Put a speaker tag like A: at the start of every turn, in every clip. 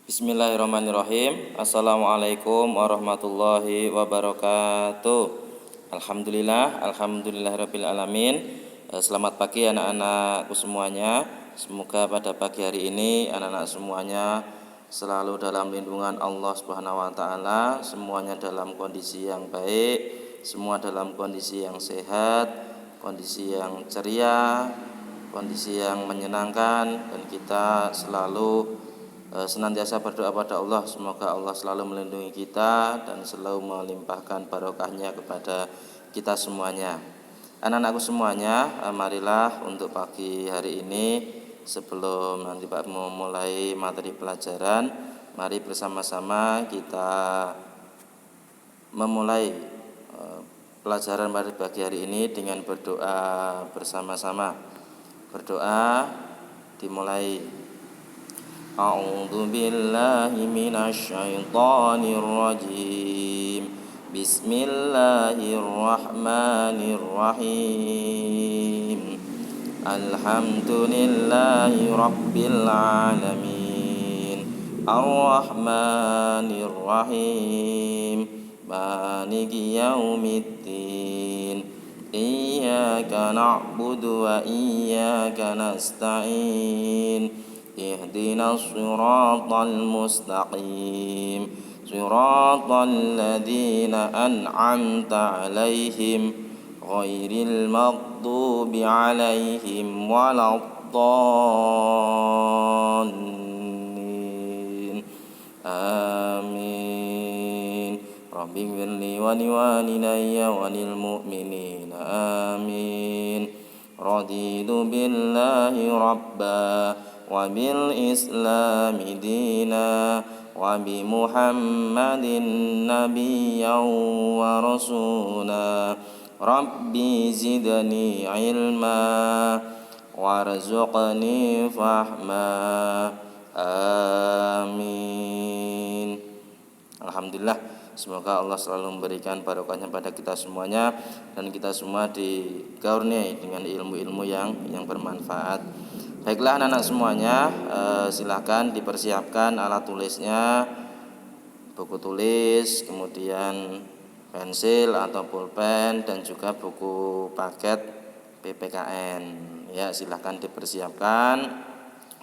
A: Bismillahirrahmanirrahim. Assalamualaikum warahmatullahi wabarakatuh. Alhamdulillahirabbil alamin. Selamat pagi anak-anakku semuanya. Semoga pada pagi hari ini anak-anak semuanya selalu dalam lindungan Allah Subhanahu wa taala, semuanya dalam kondisi yang baik, semua dalam kondisi yang sehat, kondisi yang ceria, kondisi yang menyenangkan, dan kita selalu senantiasa berdoa pada Allah, semoga Allah selalu melindungi kita dan selalu melimpahkan barokahnya kepada kita semuanya. Anak-anakku semuanya, marilah untuk pagi hari ini, sebelum nanti Pak memulai materi pelajaran, mari bersama-sama kita memulai pelajaran pada pagi hari ini dengan berdoa bersama-sama. Berdoa dimulai. A'udzu billahi minasy syaithanir rajim. Bismillahirrahmanirrahim. Alhamdulillahi rabbil alamin. Arrahmanir rahim. Maliki yaumiddin. Iyyaka na'budu wa iyyaka nasta'in. Ihdinas siratal mustaqim. Siratal ladzina an'amta 'alaihim ghairil maghdubi 'alaihim waladdallin. Amin. Rabbi ighfirli wa liwalidayya wa lil mu'minina. Amin. Raditu billahi rabba wa bil islami dina wa bi muhammadin nabiyyan wa rasula. Rabbi zidni ilma warzuqni fahma. Amin. Alhamdulillah, semoga Allah selalu memberikan barokahnya pada kita semuanya dan kita semua dikaruniai dengan ilmu-ilmu yang bermanfaat. Baiklah anak-anak semuanya, silahkan dipersiapkan alat tulisnya, buku tulis, kemudian pensil atau pulpen, dan juga buku paket PPKN. Ya, silahkan dipersiapkan,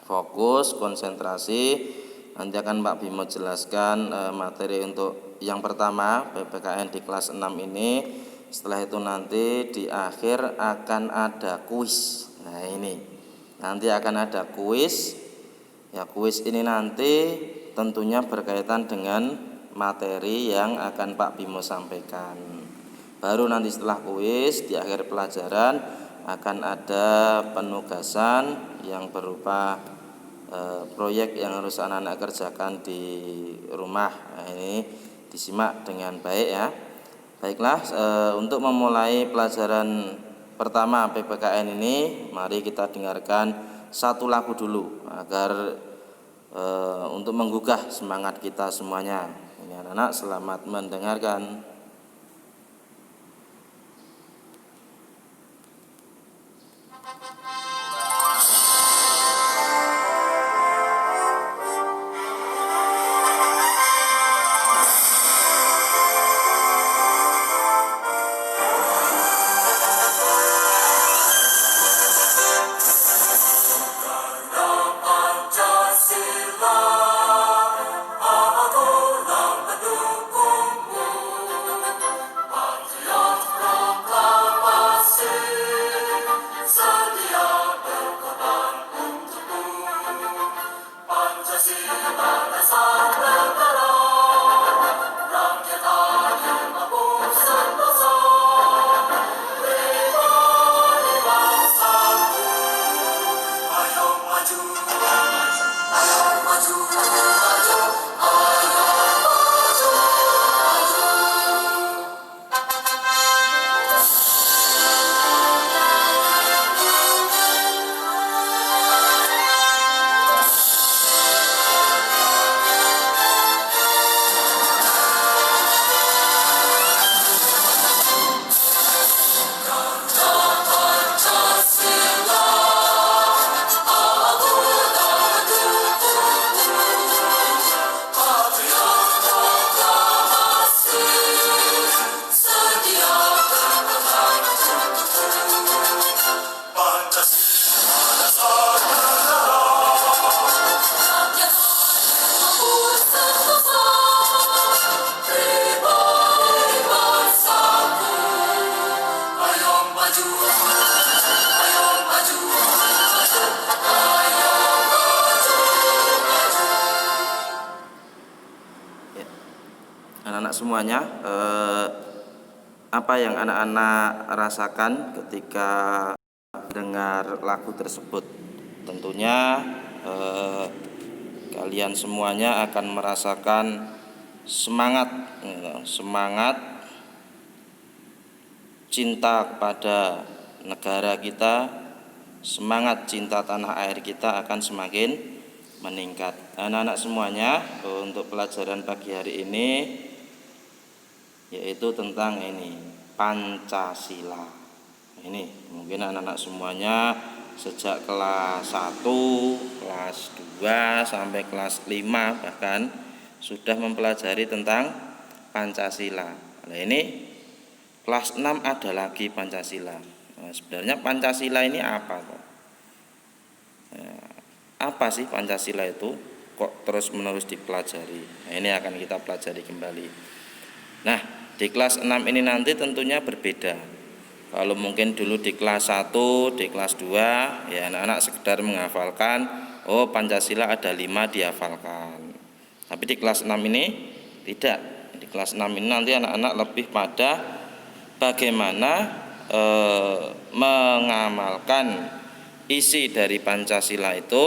A: fokus, konsentrasi. Nanti akan Pak Bimo jelaskan materi untuk yang pertama PPKN di kelas 6 ini. Setelah itu nanti di akhir akan ada kuis. Nah ini nanti akan ada kuis. Ya, kuis ini nanti tentunya berkaitan dengan materi yang akan Pak Bimo sampaikan. Baru nanti setelah kuis di akhir pelajaran akan ada penugasan yang berupa proyek yang harus anak-anak kerjakan di rumah. Nah, ini disimak dengan baik ya. Baiklah, untuk memulai pelajaran pertama PPKN ini, mari kita dengarkan satu lagu dulu agar untuk menggugah semangat kita semuanya. Ini anak-anak, selamat mendengarkan. semuanya, apa yang anak-anak rasakan ketika dengar lagu tersebut? Tentunya kalian semuanya akan merasakan semangat cinta kepada negara kita, semangat cinta tanah air kita akan semakin meningkat. Anak-anak semuanya, untuk pelajaran pagi hari ini yaitu tentang ini, Pancasila. Ini mungkin anak-anak semuanya sejak kelas 1, kelas 2 sampai kelas 5 bahkan sudah mempelajari tentang Pancasila. Nah, ini kelas 6 ada lagi Pancasila. Nah, sebenarnya Pancasila ini apa kok? Apa sih Pancasila itu? Kok terus-menerus dipelajari? Nah, ini akan kita pelajari kembali. Nah, di kelas 6 ini nanti tentunya berbeda. Kalau mungkin dulu di kelas 1, di kelas 2, ya anak-anak sekedar menghafalkan, oh Pancasila ada 5 dihafalkan. Tapi di kelas 6 ini tidak. Di kelas 6 ini nanti anak-anak lebih pada bagaimana mengamalkan isi dari Pancasila itu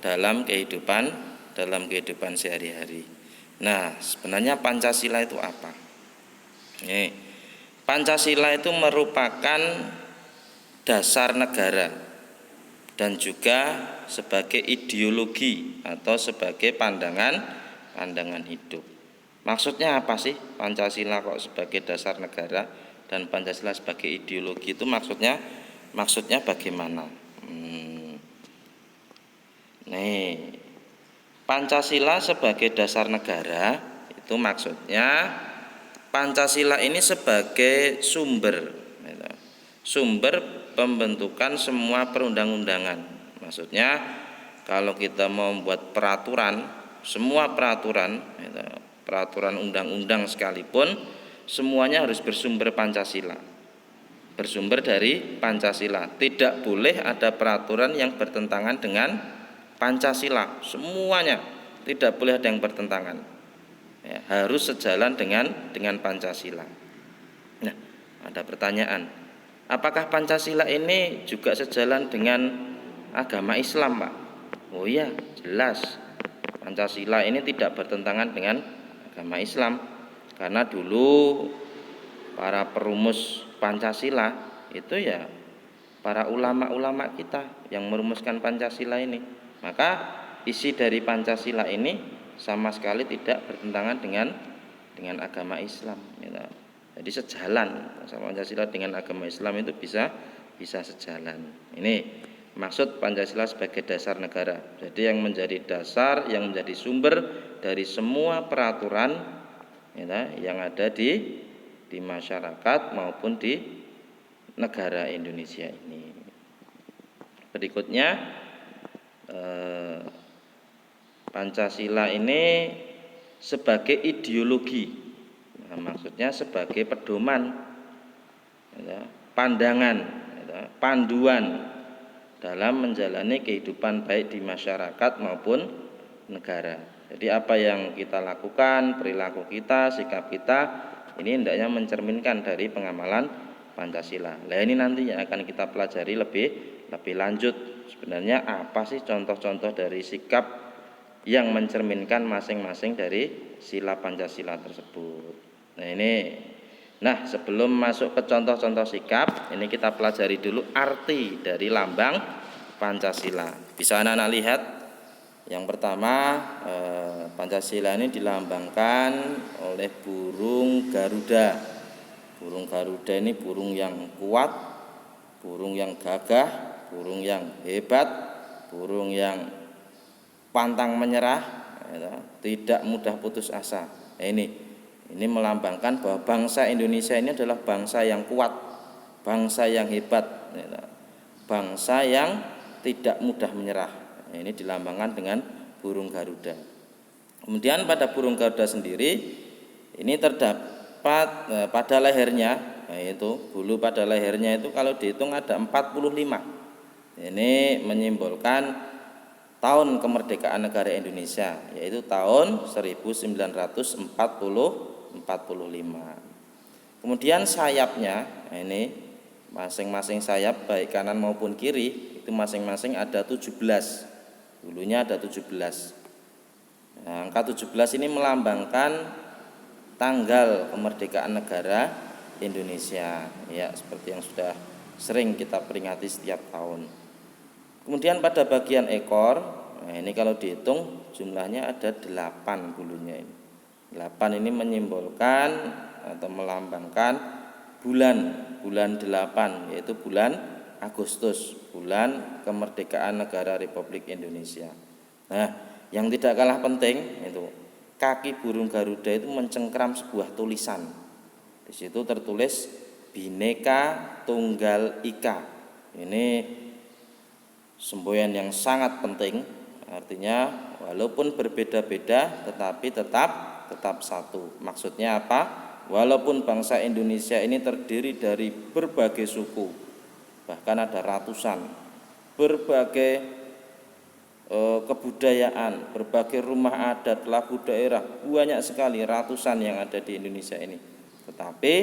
A: dalam kehidupan sehari-hari. Nah, sebenarnya Pancasila itu apa? Pancasila itu merupakan dasar negara dan juga sebagai ideologi atau sebagai pandangan hidup. Maksudnya apa sih Pancasila kok sebagai dasar negara dan Pancasila sebagai ideologi itu maksudnya bagaimana? Pancasila sebagai dasar negara itu maksudnya Pancasila ini sebagai sumber pembentukan semua perundang-undangan. Maksudnya kalau kita mau membuat peraturan, semua peraturan undang-undang sekalipun semuanya harus bersumber Pancasila, bersumber dari Pancasila. Tidak boleh ada peraturan yang bertentangan dengan Pancasila, semuanya tidak boleh ada yang bertentangan, ya, harus sejalan dengan Pancasila. Nah, ada pertanyaan, apakah Pancasila ini juga sejalan dengan agama Islam, Pak? Oh iya, jelas. Pancasila ini tidak bertentangan dengan agama Islam, karena dulu para perumus Pancasila itu ya para ulama-ulama kita yang merumuskan Pancasila ini. Maka isi dari Pancasila ini sama sekali tidak bertentangan dengan agama Islam. Jadi sejalan, sama Pancasila dengan agama Islam itu bisa sejalan. Ini maksud Pancasila sebagai dasar negara. Jadi yang menjadi dasar, yang menjadi sumber dari semua peraturan yang ada di masyarakat maupun di negara Indonesia ini. Berikutnya, Pancasila ini sebagai ideologi, maksudnya sebagai pedoman, pandangan, panduan dalam menjalani kehidupan baik di masyarakat maupun negara. Jadi apa yang kita lakukan, perilaku kita, sikap kita, ini hendaknya mencerminkan dari pengamalan Pancasila. Nah, ini nanti yang akan kita pelajari lebih lanjut. Sebenarnya apa sih contoh-contoh dari sikap yang mencerminkan masing-masing dari sila Pancasila tersebut. Nah, sebelum masuk ke contoh-contoh sikap, ini kita pelajari dulu arti dari lambang Pancasila. Bisa anak-anak lihat? Yang pertama, Pancasila ini dilambangkan oleh burung Garuda. Burung Garuda ini burung yang kuat, burung yang gagah, burung yang hebat, burung yang pantang menyerah, tidak mudah putus asa. Ini melambangkan bahwa bangsa Indonesia ini adalah bangsa yang kuat, bangsa yang hebat, bangsa yang tidak mudah menyerah. Ini dilambangkan dengan burung Garuda. Kemudian pada burung Garuda sendiri ini terdapat pada lehernya, yaitu bulu pada lehernya itu kalau dihitung ada 45. Ini menyimbolkan tahun kemerdekaan negara Indonesia, yaitu tahun 1945. Kemudian sayapnya, ini masing-masing sayap baik kanan maupun kiri itu masing-masing ada 17. Bulunya ada 17. Nah, angka 17 ini melambangkan tanggal kemerdekaan negara Indonesia, ya, seperti yang sudah sering kita peringati setiap tahun. Kemudian pada bagian ekor, nah ini kalau dihitung jumlahnya ada 8 bulunya ini. 8 ini menyimbolkan atau melambangkan bulan 8, yaitu bulan Agustus, bulan kemerdekaan negara Republik Indonesia. Nah, yang tidak kalah penting itu kaki burung Garuda itu mencengkram sebuah tulisan. Di situ tertulis Bhinneka Tunggal Ika. Ini semboyan yang sangat penting, artinya walaupun berbeda-beda tetapi tetap satu. Maksudnya apa? Walaupun bangsa Indonesia ini terdiri dari berbagai suku, bahkan ada ratusan, berbagai kebudayaan, berbagai rumah adat, lagu daerah, banyak sekali, ratusan yang ada di Indonesia ini. Tetapi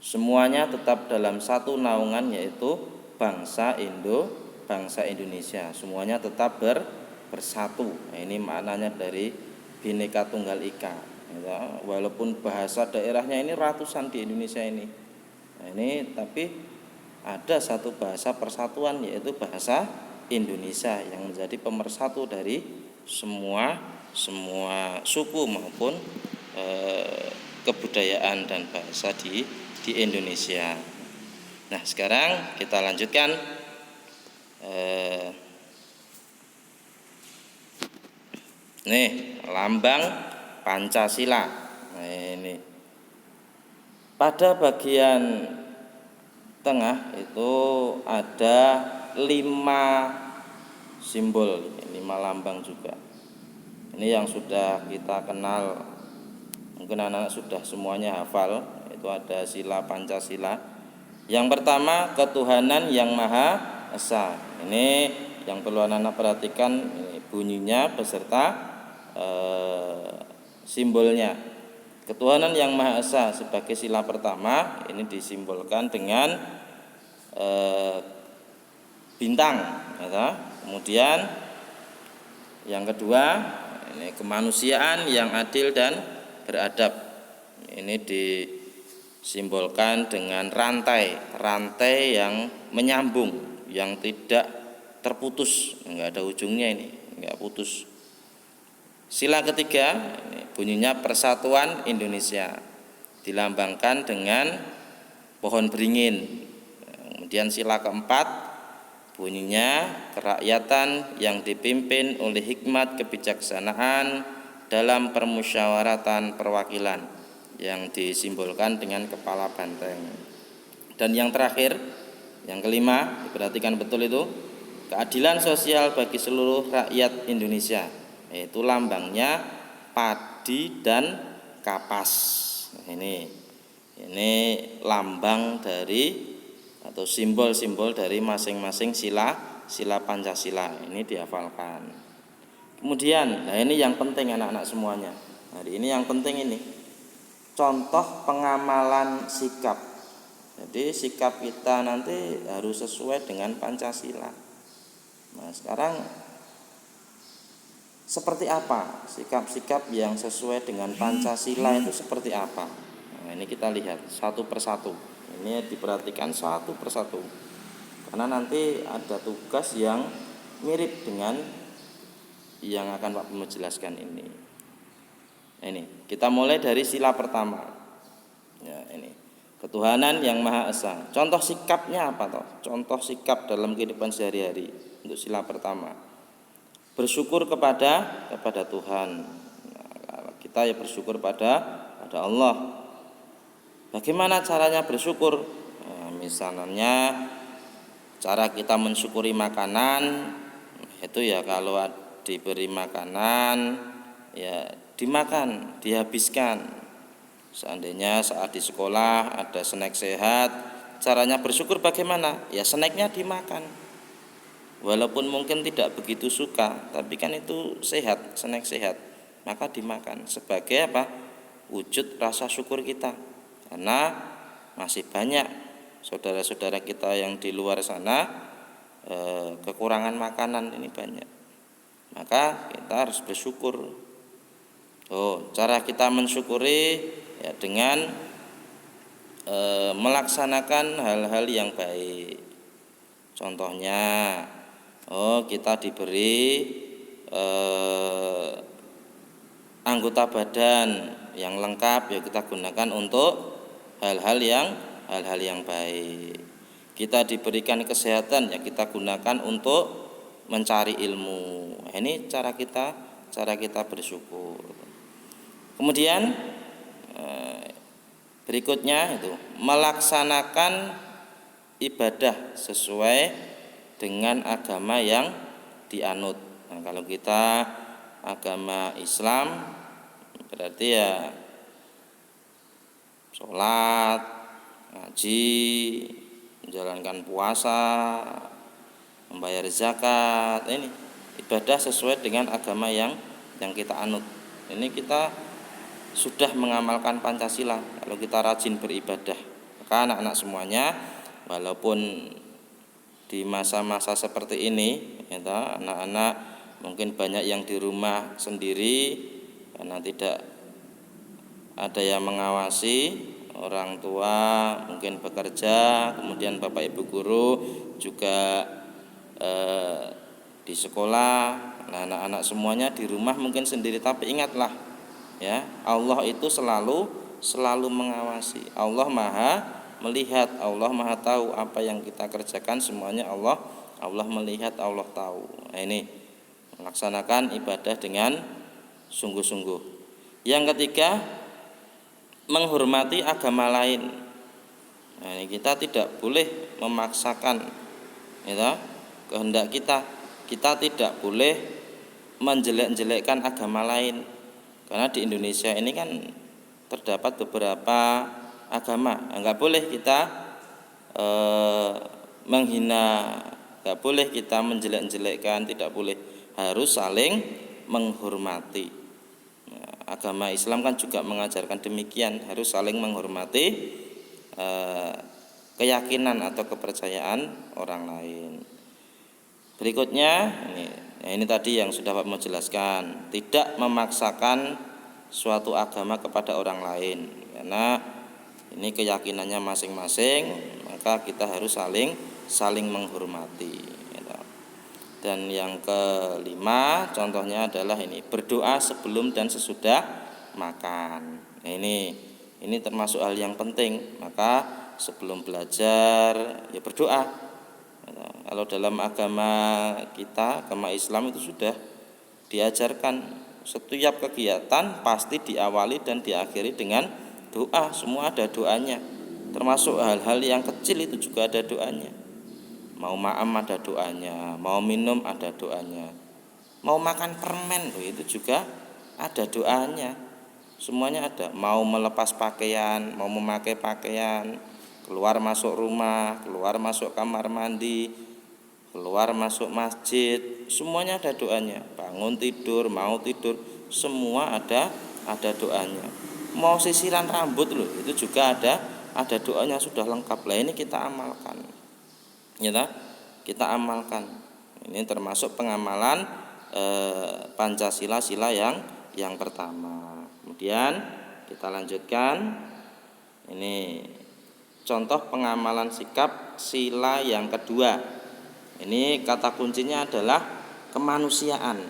A: semuanya tetap dalam satu naungan, yaitu bangsa Indonesia. Semuanya tetap bersatu. Nah, ini maknanya dari Bhinneka Tunggal Ika. Ya, walaupun bahasa daerahnya ini ratusan di Indonesia ini. Nah, ini tapi ada satu bahasa persatuan, yaitu bahasa Indonesia yang menjadi pemersatu dari semua suku maupun kebudayaan dan bahasa di Indonesia. Nah, sekarang kita lanjutkan nih lambang Pancasila. Nah, ini pada bagian tengah itu ada 5 simbol, 5 lambang juga. Ini yang sudah kita kenal, mungkin anak-anak sudah semuanya hafal. Itu ada sila Pancasila. Yang pertama, ketuhanan yang Maha Esa. Ini yang perlu anak-anak perhatikan, ini bunyinya beserta simbolnya. Ketuhanan yang Maha Esa sebagai sila pertama ini disimbolkan dengan bintang, ya. Kemudian yang kedua, ini kemanusiaan yang adil dan beradab. Ini disimbolkan dengan rantai yang menyambung, yang tidak terputus, enggak ada ujungnya, ini enggak putus. Sila ketiga, ini bunyinya Persatuan Indonesia, dilambangkan dengan pohon beringin. Kemudian sila keempat, bunyinya kerakyatan yang dipimpin oleh hikmat kebijaksanaan dalam permusyawaratan perwakilan, yang disimbolkan dengan kepala banteng. Dan yang terakhir, yang kelima, diperhatikan betul itu, keadilan sosial bagi seluruh rakyat Indonesia, yaitu lambangnya padi dan kapas. Ini lambang dari atau simbol-simbol dari masing-masing sila Pancasila. Ini dihafalkan. Kemudian, nah ini yang penting anak-anak semuanya. Hari ini yang penting ini contoh pengamalan sikap. Jadi sikap kita nanti harus sesuai dengan Pancasila. Nah, sekarang seperti apa sikap-sikap yang sesuai dengan Pancasila itu seperti apa? Nah, ini kita lihat satu persatu. Ini diperhatikan satu persatu, karena nanti ada tugas yang mirip dengan yang akan Pak Bimo jelaskan ini. Ini kita mulai dari sila pertama. Ya, ini ketuhanan yang Maha Esa. Contoh sikapnya apa toh? Contoh sikap dalam kehidupan sehari-hari untuk sila pertama. Bersyukur kepada Tuhan. Nah, kita ya bersyukur pada Allah. Bagaimana caranya bersyukur? Nah, misalnya cara kita mensyukuri makanan itu ya kalau diberi makanan ya dimakan, dihabiskan. Seandainya saat di sekolah ada snack sehat, caranya bersyukur bagaimana? Ya snacknya dimakan. Walaupun mungkin tidak begitu suka, tapi kan itu sehat, snack sehat, maka dimakan sebagai apa? wujud rasa syukur kita, karena masih banyak saudara-saudara kita yang di luar sana kekurangan makanan, ini banyak, maka kita harus bersyukur. Cara kita mensyukuri ya dengan melaksanakan hal-hal yang baik. Contohnya, kita diberi anggota badan yang lengkap, ya kita gunakan untuk hal-hal yang baik. Kita diberikan kesehatan, ya kita gunakan untuk mencari ilmu. Ini cara kita bersyukur. Kemudian berikutnya itu melaksanakan ibadah sesuai dengan agama yang dianut. Nah, kalau kita agama Islam berarti ya sholat, ngaji, menjalankan puasa, membayar zakat. Ini ibadah sesuai dengan agama yang kita anut. Ini kita sudah mengamalkan Pancasila kalau kita rajin beribadah. Maka anak-anak semuanya, walaupun di masa-masa seperti ini, anak-anak mungkin banyak yang di rumah sendiri karena tidak ada yang mengawasi, orang tua mungkin bekerja, kemudian bapak ibu guru juga di sekolah. Nah, anak-anak semuanya di rumah mungkin sendiri, tapi ingatlah ya, Allah itu selalu mengawasi. Allah Maha melihat, Allah Maha tahu apa yang kita kerjakan, semuanya Allah melihat, Allah tahu. Nah, ini melaksanakan ibadah dengan sungguh-sungguh. Yang ketiga, menghormati agama lain. Nah, ini kita tidak boleh memaksakan kehendak kita. Kita tidak boleh menjelek-jelekkan agama lain, karena di Indonesia ini kan terdapat beberapa agama. Enggak boleh kita menghina, enggak boleh kita menjelek-jelekkan, tidak boleh, harus saling menghormati. Nah, agama Islam kan juga mengajarkan demikian, harus saling menghormati keyakinan atau kepercayaan orang lain. Berikutnya ini tadi yang sudah Pak mau jelaskan, tidak memaksakan suatu agama kepada orang lain, karena ini keyakinannya masing-masing, maka kita harus saling menghormati. Dan yang kelima contohnya adalah ini, berdoa sebelum dan sesudah makan. Nah, ini termasuk hal yang penting. Maka sebelum belajar ya berdoa. Kalau dalam agama kita, agama Islam itu sudah diajarkan setiap kegiatan pasti diawali dan diakhiri dengan doa. Semua ada doanya, termasuk hal-hal yang kecil itu juga ada doanya. Mau maam ada doanya, mau minum ada doanya, mau makan permen itu juga ada doanya. Semuanya ada. Mau melepas pakaian, mau memakai pakaian, keluar masuk rumah, keluar masuk kamar mandi, keluar masuk masjid, semuanya ada doanya. Bangun tidur, mau tidur, semua ada doanya. Mau sisiran rambut itu juga ada doanya, sudah lengkap. Lah ini kita amalkan. Kita amalkan. Ini termasuk pengamalan Pancasila, sila yang pertama. Kemudian kita lanjutkan. Ini contoh pengamalan sikap sila yang kedua. Ini kata kuncinya adalah kemanusiaan.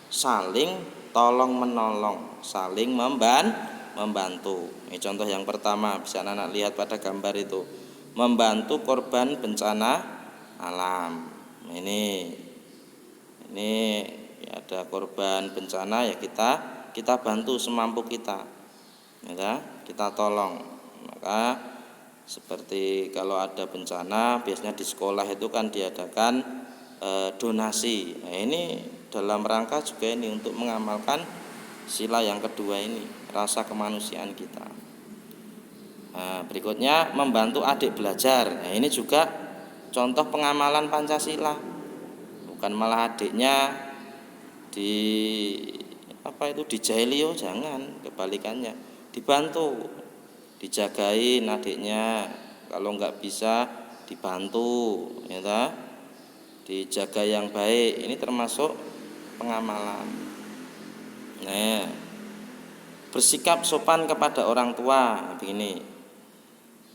A: Saling tolong menolong, saling membantu. Ini contoh yang pertama, bisa anak lihat pada gambar itu. Membantu korban bencana alam. Ini ada korban bencana, ya kita bantu semampu kita. Kita tolong. Maka seperti kalau ada bencana, biasanya di sekolah itu kan diadakan donasi. Nah, ini dalam rangka juga ini untuk mengamalkan sila yang kedua ini, rasa kemanusiaan kita. Nah, berikutnya membantu adik belajar. Nah, ini juga contoh pengamalan Pancasila. Bukan malah adiknya apa itu dijaili, jangan, kebalikannya dibantu, dijagain adiknya, kalau nggak bisa dibantu, ya ta? Dijaga yang baik, ini termasuk pengamalan. Nah, bersikap sopan kepada orang tua, begini.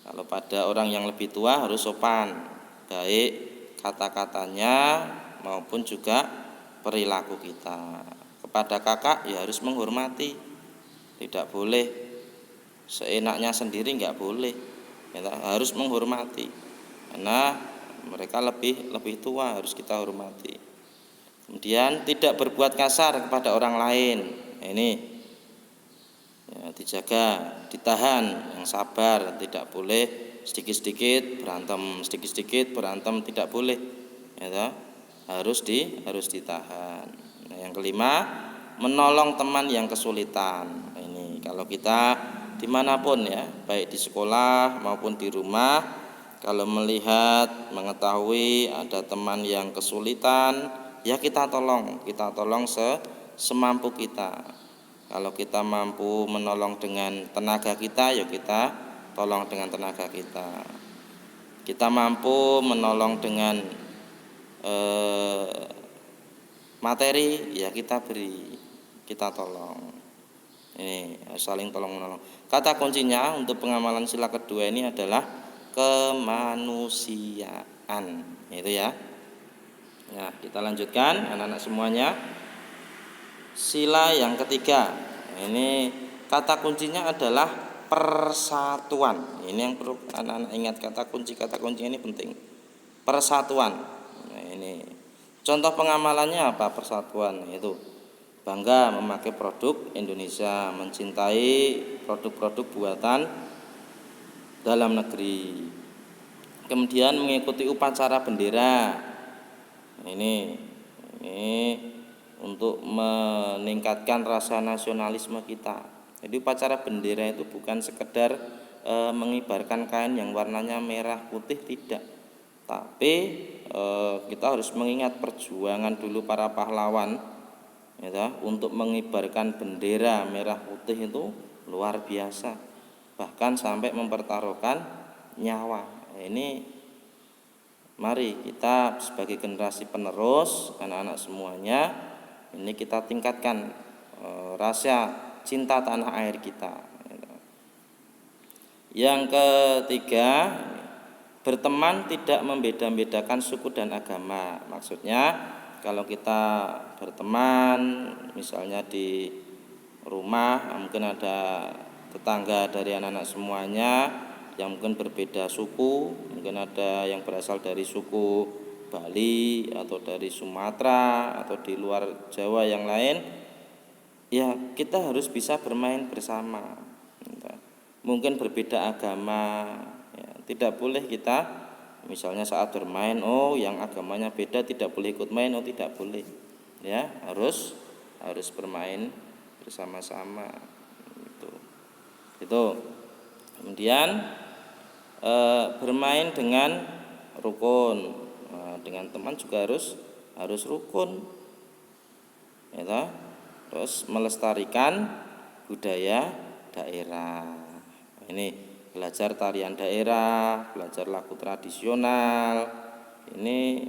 A: Kalau pada orang yang lebih tua harus sopan, baik kata-katanya maupun juga perilaku kita. Kepada kakak ya harus menghormati, tidak boleh seenaknya sendiri, nggak boleh, ya, harus menghormati karena mereka lebih tua, harus kita hormati. Kemudian tidak berbuat kasar kepada orang lain, ini ya, dijaga, ditahan, yang sabar, tidak boleh sedikit-sedikit berantem, tidak boleh, ya, harus ditahan. Nah, yang kelima, menolong teman yang kesulitan. Ini kalau kita dimanapun ya, baik di sekolah maupun di rumah, kalau melihat, mengetahui ada teman yang kesulitan, ya kita tolong semampu kita. Kalau kita mampu menolong dengan tenaga kita, ya kita tolong dengan tenaga kita. Kita mampu menolong dengan materi, ya kita beri, kita tolong. Ini saling tolong menolong. Kata kuncinya untuk pengamalan sila kedua ini adalah kemanusiaan, itu ya. Nah, kita lanjutkan anak-anak semuanya. Sila yang ketiga, ini kata kuncinya adalah persatuan. Ini yang perlu anak-anak ingat, kata kunci ini penting. Persatuan. Nah, ini contoh pengamalannya apa? Persatuan itu bangga memakai produk Indonesia, mencintai produk-produk buatan dalam negeri. Kemudian mengikuti upacara bendera. Ini untuk meningkatkan rasa nasionalisme kita. Jadi upacara bendera itu bukan sekedar mengibarkan kain yang warnanya merah putih, tidak. Tapi kita harus mengingat perjuangan dulu para pahlawan, ya, untuk mengibarkan bendera merah putih itu luar biasa. Bahkan sampai mempertaruhkan nyawa. Ini mari kita sebagai generasi penerus, anak-anak semuanya, ini kita tingkatkan rasa cinta tanah air kita. Yang ketiga, berteman tidak membeda-bedakan suku dan agama. Maksudnya kalau kita berteman misalnya di rumah, mungkin ada tetangga dari anak-anak semuanya yang mungkin berbeda suku, mungkin ada yang berasal dari suku Bali atau dari Sumatera atau di luar Jawa yang lain, ya kita harus bisa bermain bersama. Mungkin berbeda agama, ya, tidak boleh kita misalnya saat bermain, yang agamanya beda tidak boleh ikut main, tidak boleh, ya harus bermain bersama-sama. Itu. Kemudian bermain dengan rukun. Dengan teman juga harus rukun, ya, terus melestarikan budaya daerah. Ini belajar tarian daerah, belajar lagu tradisional. Ini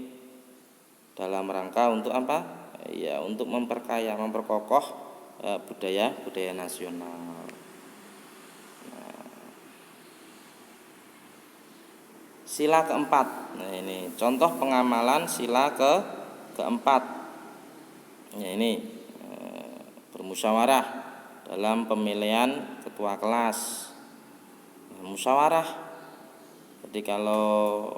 A: dalam rangka untuk apa? Ya, untuk memperkaya, memperkokoh budaya nasional. Sila keempat. Nah, ini contoh pengamalan sila keempat. Ya, ini bermusyawarah dalam pemilihan ketua kelas. Musyawarah. Jadi kalau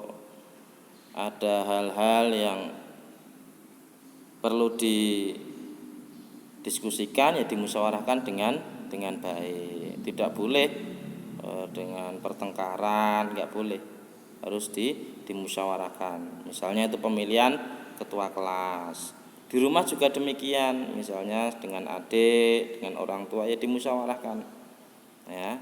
A: ada hal-hal yang perlu didiskusikan, ya dimusyawarahkan dengan baik. Tidak boleh dengan pertengkaran, enggak boleh. Harus dimusyawarahkan. Misalnya itu pemilihan ketua kelas. Di rumah juga demikian, misalnya dengan adik, dengan orang tua, ya dimusyawarahkan. Ya.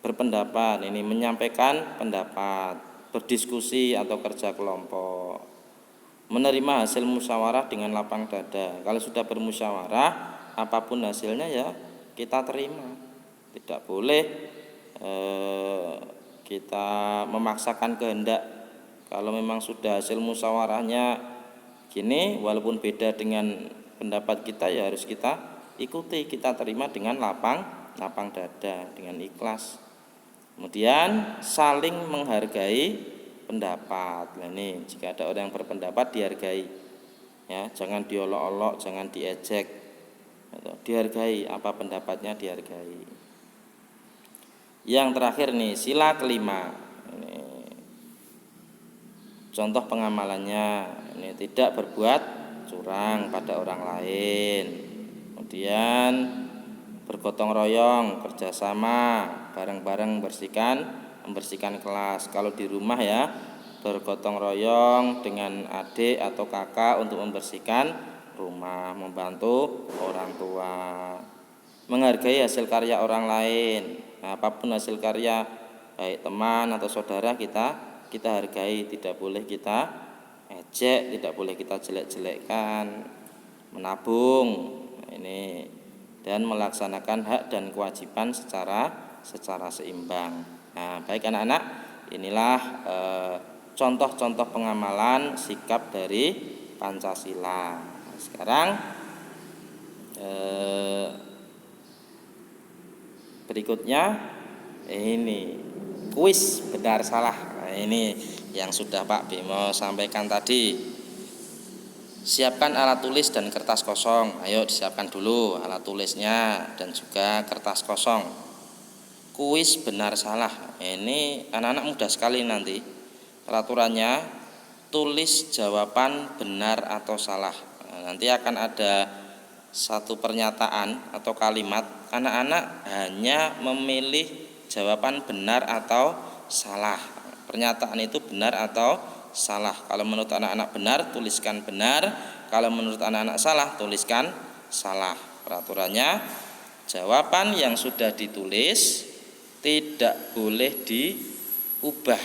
A: Berpendapat, ini menyampaikan pendapat, berdiskusi atau kerja kelompok. Menerima hasil musyawarah dengan lapang dada. Kalau sudah bermusyawarah, apapun hasilnya ya kita terima. Tidak boleh kita memaksakan kehendak. Kalau memang sudah hasil musyawarahnya gini, walaupun beda dengan pendapat kita ya harus kita ikuti, kita terima dengan lapang dada, dengan ikhlas. Kemudian saling menghargai pendapat. Nah ini jika ada orang yang berpendapat dihargai, ya jangan diolok-olok, jangan diejek, dihargai, apa pendapatnya dihargai. Yang terakhir nih, sila kelima. Ini contoh pengamalannya, ini tidak berbuat curang pada orang lain. Kemudian bergotong royong, kerjasama, bareng-bareng membersihkan kelas. Kalau di rumah ya bergotong royong dengan adik atau kakak untuk membersihkan rumah, membantu orang tua, menghargai hasil karya orang lain. Nah, apapun hasil karya baik teman atau saudara kita hargai, tidak boleh kita ejek, tidak boleh kita jelek-jelekkan. Menabung, nah, ini, dan melaksanakan hak dan kewajiban secara seimbang. Nah, baik anak-anak, inilah contoh-contoh pengamalan sikap dari Pancasila. Nah, sekarang berikutnya ini kuis benar salah. Nah, ini yang sudah Pak Bimo sampaikan tadi. Siapkan alat tulis dan kertas kosong. Ayo disiapkan dulu alat tulisnya dan juga kertas kosong. Kuis benar salah. Ini anak-anak mudah sekali nanti. Peraturannya tulis jawaban benar atau salah. Nah, nanti akan ada satu pernyataan atau kalimat, anak-anak hanya memilih jawaban benar atau salah. Pernyataan itu benar atau salah. Kalau menurut anak-anak benar, tuliskan benar. Kalau menurut anak-anak salah, tuliskan salah. Peraturannya, jawaban yang sudah ditulis tidak boleh diubah.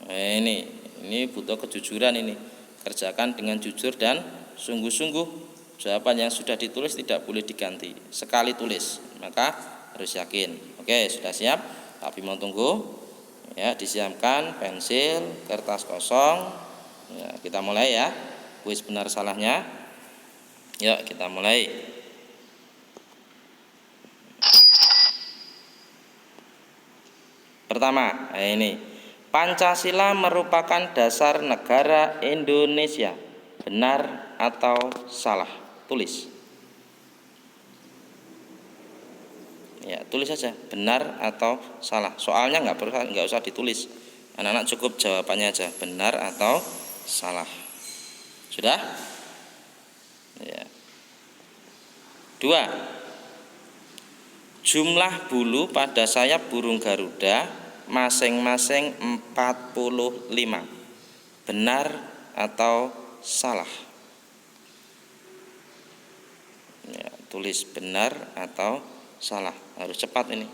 A: Nah, ini butuh kejujuran ini. Kerjakan dengan jujur dan sungguh-sungguh. Jawaban yang sudah ditulis tidak boleh diganti. Sekali tulis, maka harus yakin. Oke, sudah siap? Tapi mau tunggu. Ya, disiapkan pensil, kertas kosong. Ya, kita mulai ya. Kuis benar salahnya. Yuk, kita mulai. Pertama, ini Pancasila merupakan dasar negara Indonesia. Benar atau salah? Tulis. Ya, tulis saja benar atau salah. Soalnya nggak usah ditulis. Anak-anak cukup jawabannya aja, benar atau salah. Sudah? Ya. 2. Jumlah bulu pada sayap burung Garuda masing-masing 45. Benar atau salah? Ya, tulis benar atau salah. Harus cepat ini.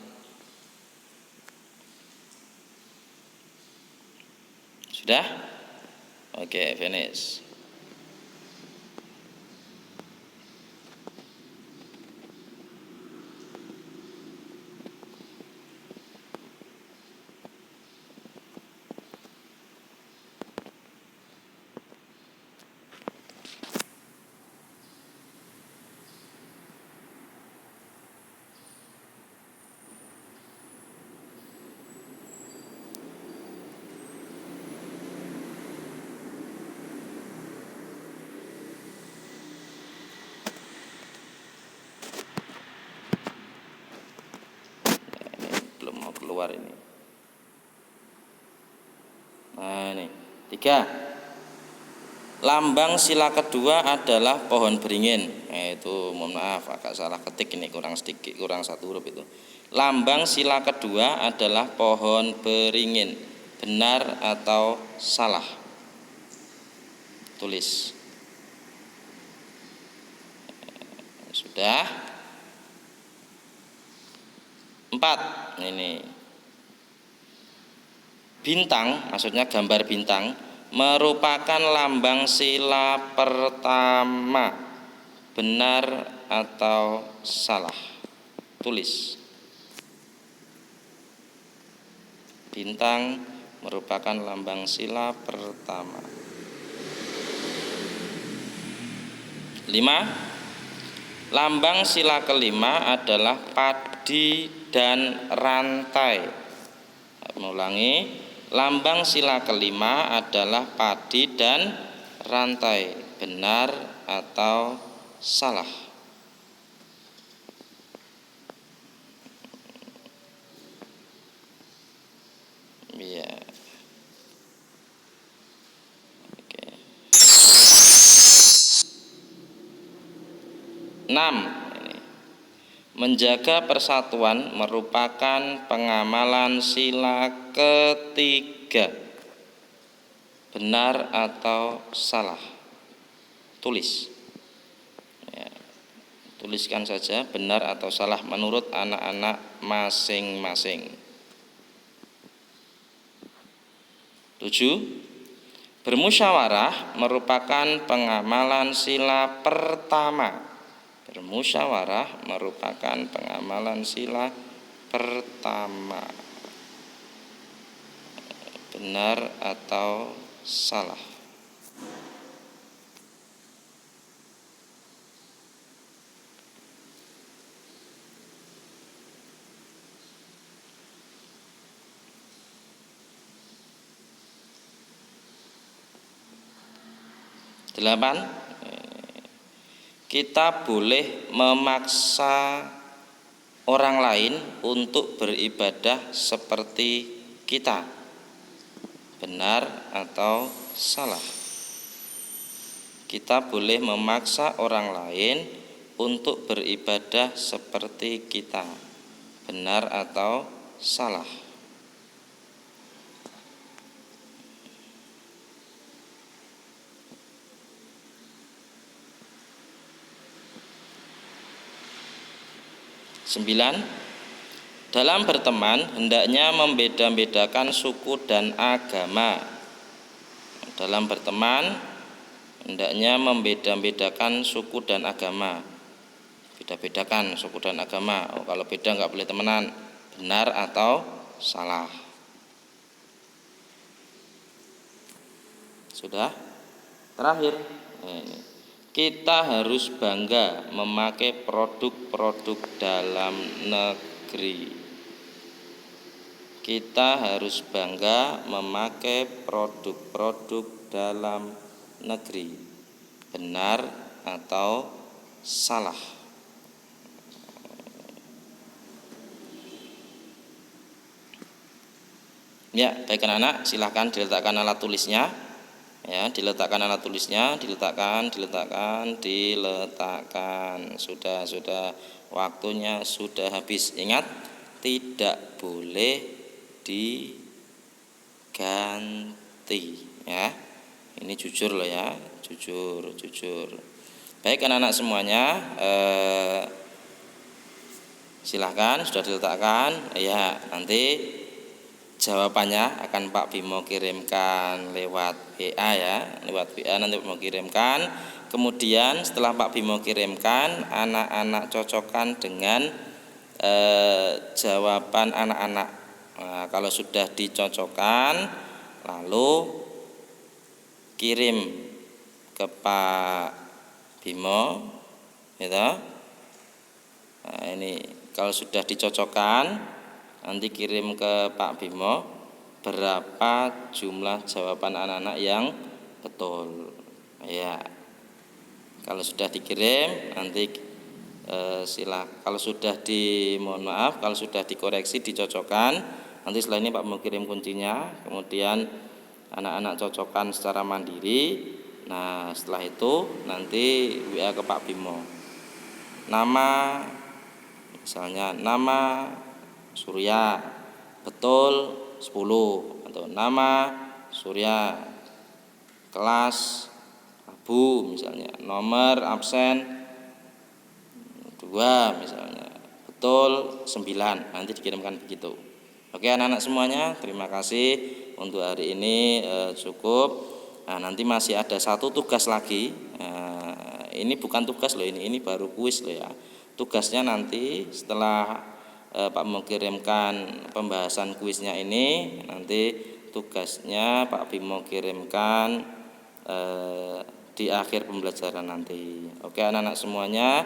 A: Sudah? Oke, finish. Keluar ini. Nah, ini 3. Lambang sila kedua adalah pohon beringin. Itu mohon maaf agak salah ketik ini, kurang satu huruf itu. Lambang sila kedua adalah pohon beringin. Benar atau salah? Tulis. Sudah? 4. Ini bintang, maksudnya gambar bintang, merupakan lambang sila pertama. Benar atau salah? Tulis. Bintang merupakan lambang sila pertama. 5. Lambang sila kelima adalah padi dan rantai. Mengulangi, lambang sila kelima adalah padi dan rantai. Benar atau salah? Iya. Oke. 6. Menjaga persatuan merupakan pengamalan sila ketiga. Benar atau salah? Tulis. Ya, tuliskan saja benar atau salah menurut anak-anak masing-masing. 7. Bermusyawarah merupakan pengamalan sila pertama. Bermusyawarah merupakan pengamalan sila pertama. Benar atau salah? Delapan. Kita boleh memaksa orang lain untuk beribadah seperti kita. Benar atau salah? Kita boleh memaksa orang lain untuk beribadah seperti kita. Benar atau salah? Sembilan. Dalam berteman hendaknya membeda-bedakan suku dan agama. Dalam berteman hendaknya membeda-bedakan suku dan agama. Beda-bedakan suku dan agama. Kalau beda nggak boleh temenan. Benar atau salah? Sudah? Terakhir. Ini. Kita harus bangga memakai produk-produk dalam negeri. Kita harus bangga memakai produk-produk dalam negeri. Benar atau salah? Ya, baik anak-anak, silahkan diletakkan alat tulisnya. Ya, diletakkan alat tulisnya, diletakkan. Sudah, waktunya sudah habis. Ingat, tidak boleh diganti. Ya, ini jujur loh ya, jujur. Baik anak-anak semuanya, silahkan sudah diletakkan. Ya, nanti jawabannya akan Pak Bimo kirimkan lewat WA ya, lewat WA nanti Pak Bimo kirimkan. Kemudian setelah Pak Bimo kirimkan, anak-anak cocokkan dengan jawaban anak-anak. Nah, kalau sudah dicocokkan, lalu kirim ke Pak Bimo, gitu. Nah, ini kalau sudah dicocokkan, nanti kirim ke Pak Bimo berapa jumlah jawaban anak-anak yang betul. Ya, kalau sudah dikirim nanti kalau sudah kalau sudah dikoreksi dicocokkan, nanti setelah ini Pak Bimo kirim kuncinya, kemudian anak-anak cocokkan secara mandiri. Nah, setelah itu nanti WA ke Pak Bimo. Nama, misalnya nama Surya betul 10, atau nama Surya kelas Abu misalnya, nomor absen 2 misalnya, betul 9, nanti dikirimkan begitu. Oke anak-anak semuanya, terima kasih untuk hari ini cukup. Nah, nanti masih ada satu tugas lagi. ini bukan tugas loh, ini baru kuis loh ya. Tugasnya nanti setelah Pak mengirimkan pembahasan kuisnya ini, nanti tugasnya Pak Bimo kirimkan di akhir pembelajaran nanti. Oke anak-anak semuanya,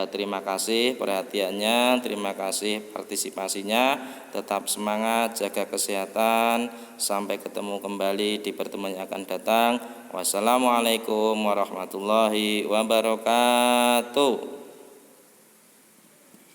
A: terima kasih perhatiannya, terima kasih partisipasinya. Tetap semangat, jaga kesehatan. Sampai ketemu kembali di pertemuan yang akan datang. Wassalamualaikum warahmatullahi wabarakatuh.